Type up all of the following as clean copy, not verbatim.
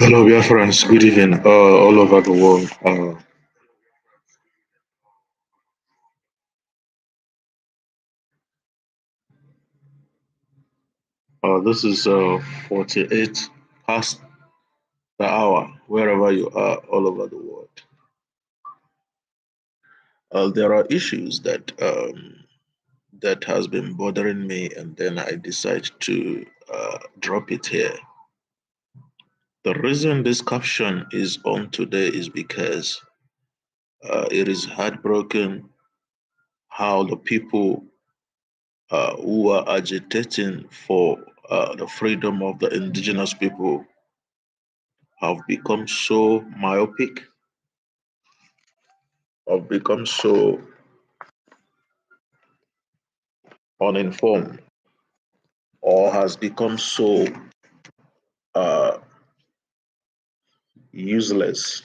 Hello, Biafrans. Good evening, all over the world. This is 48 past the hour, wherever you are, all over the world. There are issues that has been bothering me, and then I decide to drop it here. The reason this caption is on today is because it is heartbroken how the people who are agitating for the freedom of the indigenous people have become so myopic, have become so uninformed, or has become so uh, useless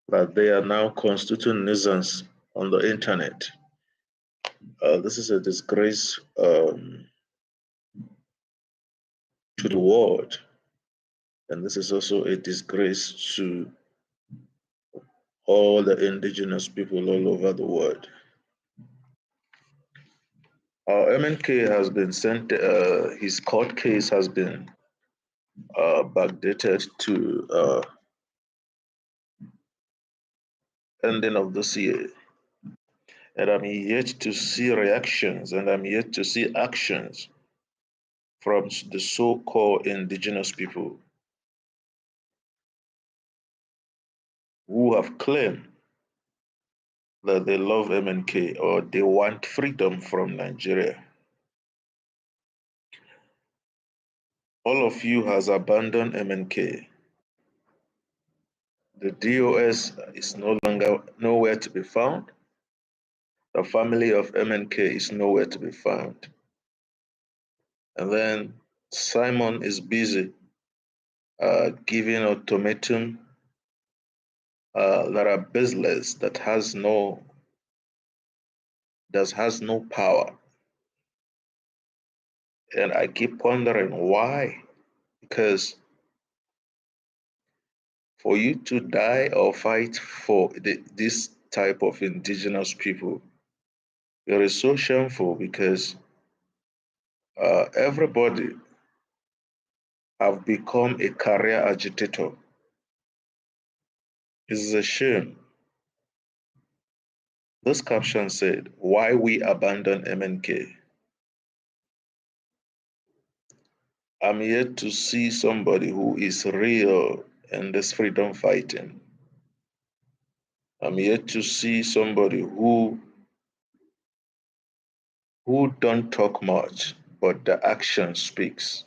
that they are now constituting nuisance on the internet. This is a disgrace to the world, and this is also a disgrace to all the indigenous people all over the world. MNK has been sent, his court case has been backdated to ending of this year. And I'm yet to see reactions and I'm yet to see actions from the so called indigenous people who have claimed that they love MNK or they want freedom from Nigeria. All of you has abandoned MNK. The DOS is no longer nowhere to be found. The family of MNK is nowhere to be found. And then Simon is busy giving ultimatum that are baseless, that has no power. And I keep wondering why. Because for you to die or fight for this type of indigenous people, it is so shameful because everybody have become a career agitator. It's a shame. This caption said, "Why we abandon MNK." I'm yet to see somebody who is real in this freedom fighting. I'm yet to see somebody who don't talk much, but the action speaks.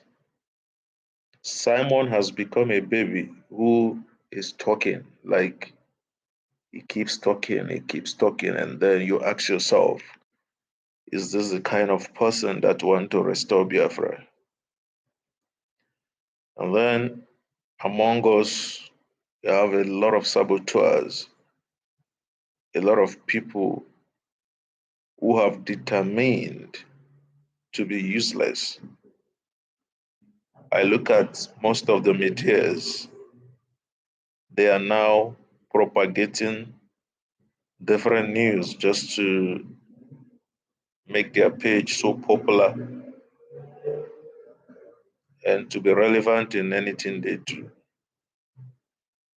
Simon has become a baby who is talking, like he keeps talking, and then you ask yourself, is this the kind of person that want to restore Biafra? And then among us, you have a lot of saboteurs, a lot of people who have determined to be useless. I look at most of the medias, they are now propagating different news just to make their page so popular and to be relevant in anything they do.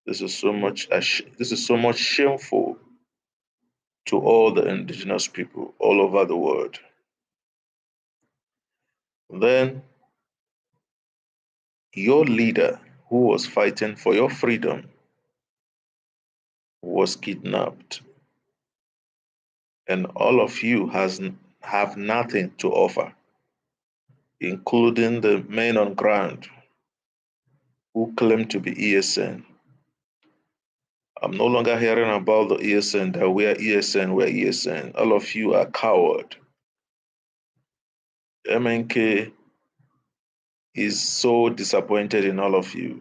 This is so much shameful to all the indigenous people all over the world. Then your leader who was fighting for your freedom was kidnapped, and all of you have nothing to offer, including the men on ground who claim to be ESN. I'm no longer hearing about the ESN that we are ESN, we're ESN. All of you are coward. MNK is so disappointed in all of you.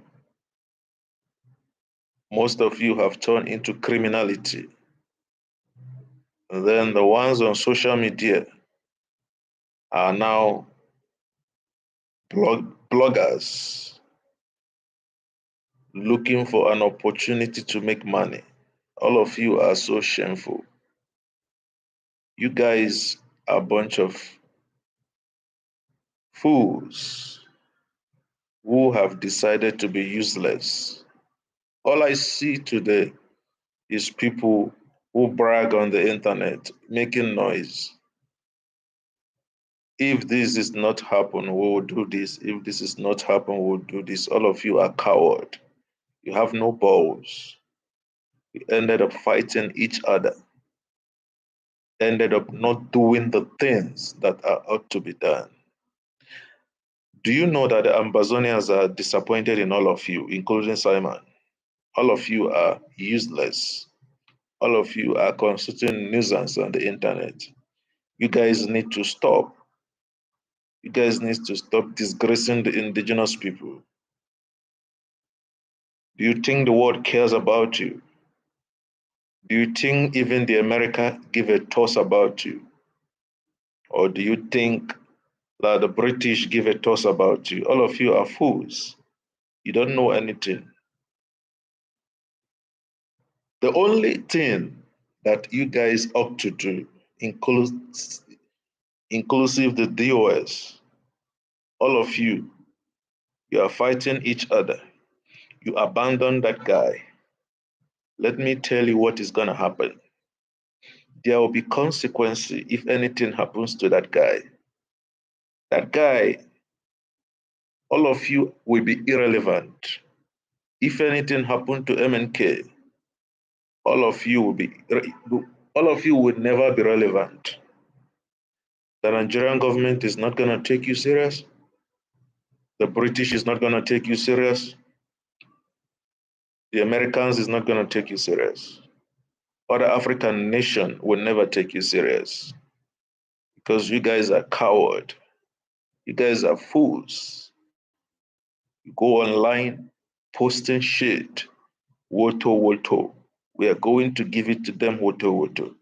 Most of you have turned into criminality. And then the ones on social media are now bloggers. looking for an opportunity to make money. All of you are so shameful. You guys are a bunch of fools who have decided to be useless. All I see today is people who brag on the internet, making noise. If this is not happen, we will do this. If this is not happen, we will do this. All of you are coward. You have no balls. You ended up fighting each other. Ended up not doing the things that are ought to be done. Do you know that the Ambazonians are disappointed in all of you, including Simon? All of you are useless. All of you are constituting nuisance on the internet. You guys need to stop. You guys need to stop disgracing the indigenous people. Do you think the world cares about you? Do you think even the America give a toss about you? Or do you think that the British give a toss about you? All of you are fools. You don't know anything. The only thing that you guys ought to do, inclusive the DOS, all of you, you are fighting each other. You abandon that guy. Let me tell you what is going to happen. There will be consequences if anything happens to that guy. That guy, all of you will be irrelevant. If anything happened to MNK, all of you will never be relevant. The Nigerian government is not going to take you serious. The British is not going to take you serious. The Americans is not going to take you serious. Other African nation will never take you serious because you guys are coward. You guys are fools. You go online posting shit, woto woto. We are going to give it to them, woto woto.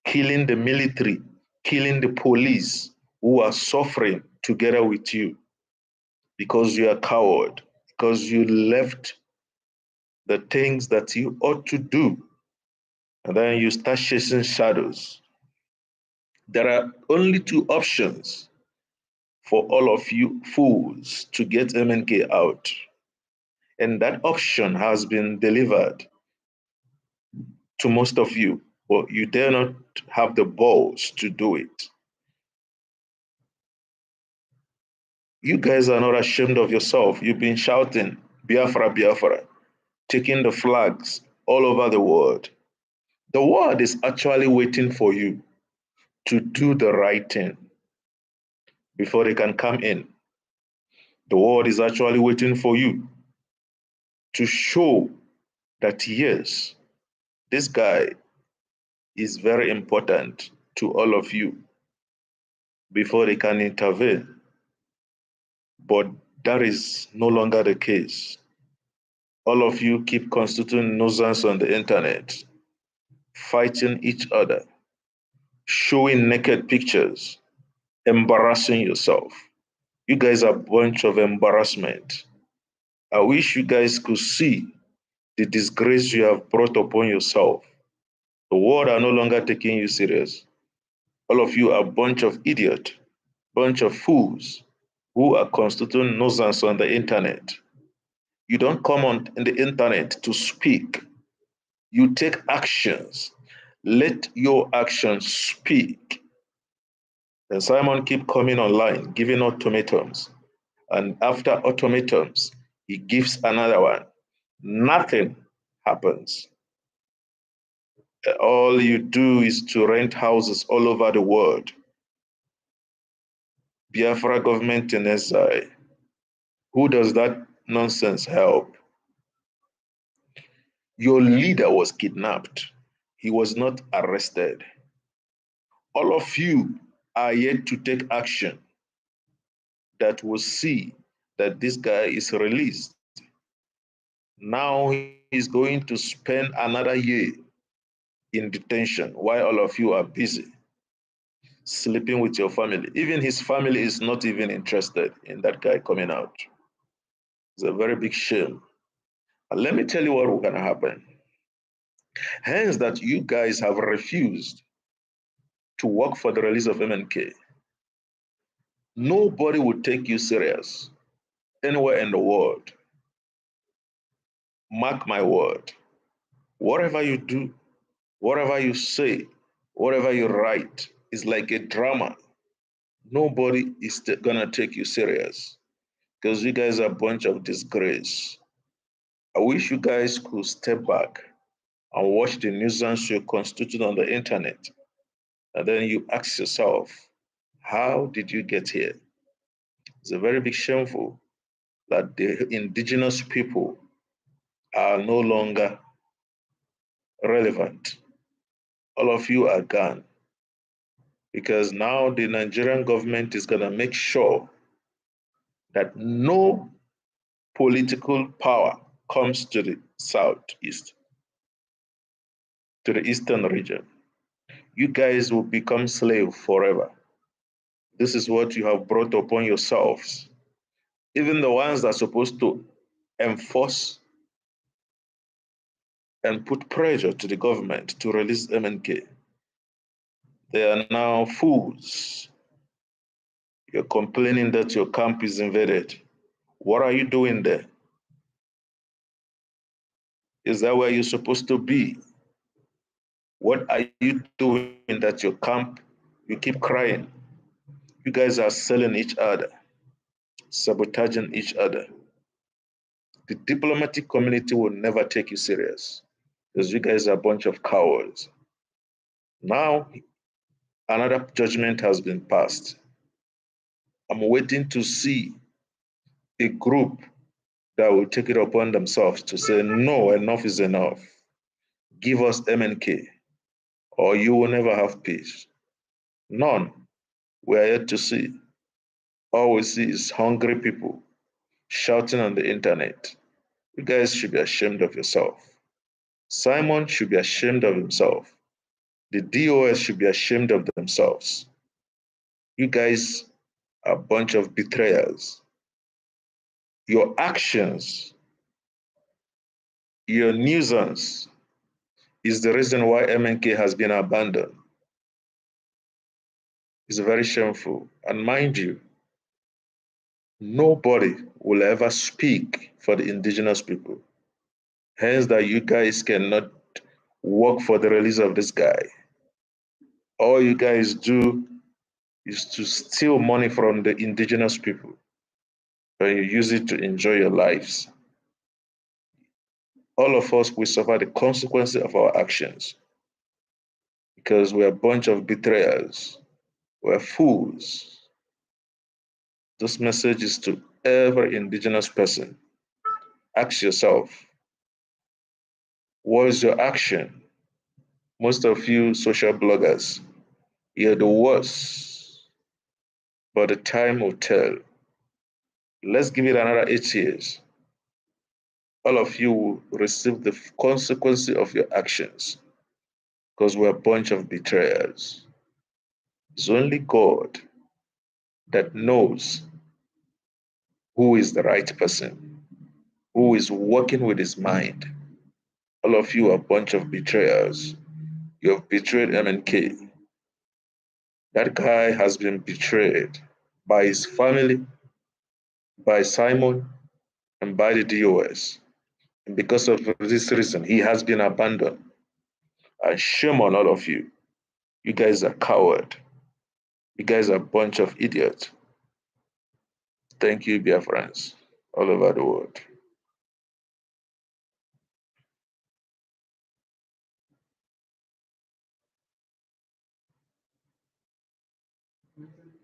Killing the military, killing the police who are suffering together with you because you are coward, because you left the things that you ought to do, and then you start chasing shadows. There are only two options for all of you fools to get MNK out. And that option has been delivered to most of you, but you dare not have the balls to do it. You guys are not ashamed of yourself. You've been shouting, Biafra, Biafra, taking the flags all over the world. The world is actually waiting for you to do the right thing before they can come in. The world is actually waiting for you to show that, yes, this guy is very important to all of you before they can intervene. But that is no longer the case. All of you keep constituting nuisance on the internet, fighting each other, showing naked pictures, embarrassing yourself. You guys are a bunch of embarrassment. I wish you guys could see the disgrace you have brought upon yourself. The world are no longer taking you serious. All of you are a bunch of idiots, bunch of fools who are constituting nuisance on the internet. You don't come on in the internet to speak. You take actions. Let your actions speak. Then Simon keep coming online, giving ultimatums. And after ultimatums, he gives another one. Nothing happens. All you do is to rent houses all over the world. Biafra government in exile. Who does that nonsense help? Your leader was kidnapped. He was not arrested. All of you are yet to take action that will see that this guy is released. Now he's going to spend another year in detention while all of you are busy sleeping with your family. Even his family is not even interested in that guy coming out. It's a very big shame. And let me tell you what will gonna happen. Hence that you guys have refused to work for the release of MNK. Nobody will take you serious anywhere in the world. Mark my word. Whatever you do, whatever you say, whatever you write is like a drama. Nobody is gonna take you serious because you guys are a bunch of disgrace. I wish you guys could step back and watch the nuisance you constitute on the internet. And then you ask yourself, how did you get here? It's a very big shameful that the indigenous people are no longer relevant. All of you are gone because now the Nigerian government is going to make sure that no political power comes to the southeast, to the eastern region. You guys will become slaves forever. This is what you have brought upon yourselves. Even the ones that are supposed to enforce and put pressure to the government to release MNK, they are now fools. You're complaining that your camp is invaded. What are you doing there? Is that where you're supposed to be? What are you doing that your camp, you keep crying? You guys are selling each other, sabotaging each other. The diplomatic community will never take you serious because you guys are a bunch of cowards. Now, another judgment has been passed. I'm waiting to see a group that will take it upon themselves to say, no, enough is enough. Give us MNK, or you will never have peace. None. We are yet to see. All we see is hungry people shouting on the internet. You guys should be ashamed of yourself. Simon should be ashamed of himself. The DOS should be ashamed of themselves. You guys are a bunch of betrayers. Your actions, your nuisance is the reason why MNK has been abandoned. It's very shameful. And mind you, nobody will ever speak for the indigenous people. Hence that you guys cannot work for the release of this guy. All you guys do is to steal money from the indigenous people and you use it to enjoy your lives. All of us will suffer the consequences of our actions because we're a bunch of betrayers. We're fools. This message is to every indigenous person. Ask yourself, what is your action? Most of you social bloggers, you're the worst, but the time will tell. Let's give it another 8 years. All of you will receive the consequences of your actions because we're a bunch of betrayers. It's only God that knows who is the right person, who is working with his mind. All of you are a bunch of betrayers. You have betrayed MNK. That guy has been betrayed by his family, by Simon, and by the DOS. And because of this reason, he has been abandoned. And shame on all of you. You guys are coward. You guys are a bunch of idiots. Thank you, Biafrans, all over the world.